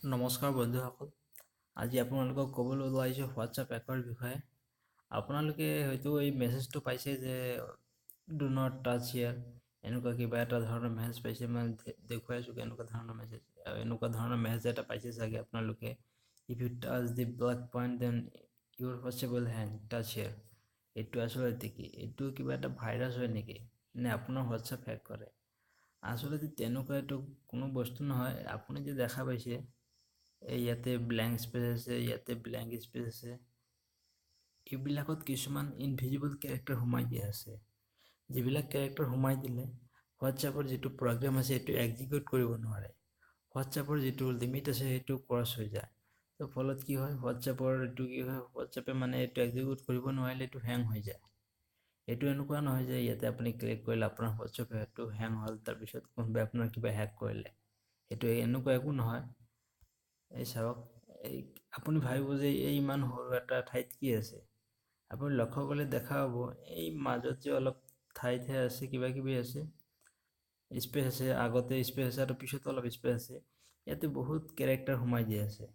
নমস্কাৰ বন্ধুসকল, আজি আপোনালোকক ক'বলৈ ওলাইছোঁ হোৱাটছআপ এপৰ বিষয়ে। আপোনালোকে হয়তো এই মেছেজটো পাইছে যে ডু নট টাচ হিয়াৰ, এনেকুৱা কিবা এটা ধৰণৰ মেছেজ পাইছে। মানে দেখুৱাইছোঁ এনেকুৱা ধৰণৰ মেছেজ, এটা পাইছে চাগে আপোনালোকে। If you touch the black point then your WhatsApp will hang touch here. এইটো আচলতে কি? এইটো কিবা এটা ভাইৰাছ হয় নেকি, নে আপোনাৰ হোৱাটছআপ হেক কৰে? আচলতে তেনেকুৱা এইটো কোনো বস্তু নহয়। আপুনি যে দেখা পাইছে ইয়াতে ব্লেংক স্পেচ আছে, ইয়াতে ব্লেংক স্পেচ আছে, এইবিলাকত কিছুমান ইনভিজিবল কেৰেক্টাৰ সোমাই দিয়া আছে। যিবিলাক কেৰেক্টাৰ সোমাই দিলে হোৱাটছআপৰ যিটো প্ৰগ্ৰেম আছে সেইটো এক্সিকিউট কৰিব নোৱাৰে। হোৱাটছআপৰ যিটো লিমিট আছে সেইটো ক্ৰছ হৈ যায়। তো ফলত কি হয়, হোৱাটছআপে মানে এইটো এক্সিকিউট কৰিব নোৱাৰিলে এইটো হেং হৈ যায়। এইটো এনেকুৱা নহয় যে ইয়াতে আপুনি ক্লিক কৰিলে আপোনাৰ হোৱাটছআপে সেইটো হেং হ'ল, তাৰপিছত কোনোবাই আপোনাৰ কিবা হেক কৰিলে। সেইটো এনেকুৱা একো নহয়। এই চাওক, আপুনি ভাবিব যে এই ইমান সৰু এটা ঠাইত কি আছে। আপুনি লক্ষ্য কৰিলে দেখা পাব এই মাজত যে অলপ ঠাইতহে আছে, কিবা কিবি আছে, স্পেচ আছে, আগতে স্পেচ আছে আৰু পিছত অলপ স্পেচ আছে। ইয়াতে বহুত কেৰেক্টাৰ সোমাই দিয়া আছে।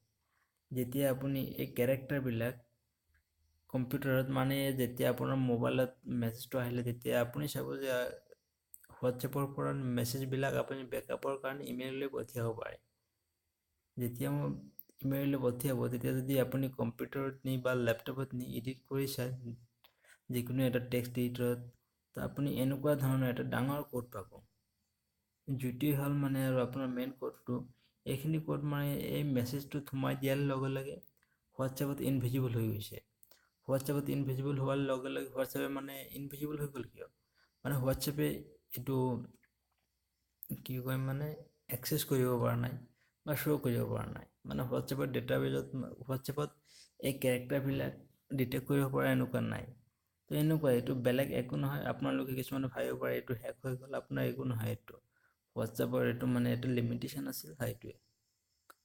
যেতিয়া আপুনি এই কেৰেক্টাৰবিলাক কম্পিউটাৰত, মানে যেতিয়া আপোনাৰ মোবাইলত মেছেজটো আহিলে, তেতিয়া আপুনি চাব যে হোৱাটছএপৰ পৰা মেছেজবিলাক আপুনি বেকআপৰ কাৰণে ইমেইললৈ পঠিয়াব পাৰে। যেতিয়া ইমেইললৈ পঠিয়াব, তেতিয়া যদি আপুনি কম্পিউটাৰত নি বা লেপটপত নি এডিট কৰি চায় যিকোনো এটা টেক্সট এডিটৰত, তো আপুনি এনেকুৱা ধৰণৰ এটা ডাঙৰ কোড পাব। যিটোৱে হ'ল মানে আৰু আপোনাৰ মেইন কোডটো, এইখিনি কোড মানে এই মেছেজটোত সোমাই দিয়াৰ লগে লগে হোৱাটছএপত ইনভিজিবল হৈ গৈছে। হোৱাটছএপত ইনভিজিবল হোৱাৰ লগে লগে হোৱাটছএপে মানে ইনভিজিবল হৈ গ'ল কিয়? মানে হোৱাটছএপে এইটো কি কয়, মানে এক্সেছ কৰিব পৰা নাই বা শ্ব' কৰিব পৰা নাই। মানে হোৱাটছএপৰ হোৱাটছএপত এই কেৰেক্টাৰবিলাক ডিটেক্ট কৰিব পৰা এনেকুৱা নাই। তো এনেকুৱা, এইটো বেলেগ একো নহয়। আপোনালোকে কিছুমানে ভাবিব পাৰে এইটো হেক হৈ গ'ল, আপোনাৰ একো নহয়। এইটো হোৱাটছএপৰ এইটো মানে এটা লিমিটেশ্যন আছিল, সেইটোৱে।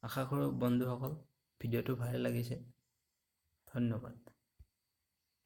আশা কৰোঁ বন্ধুসকল ভিডিঅ'টো ভাল লাগিছে। ধন্যবাদ।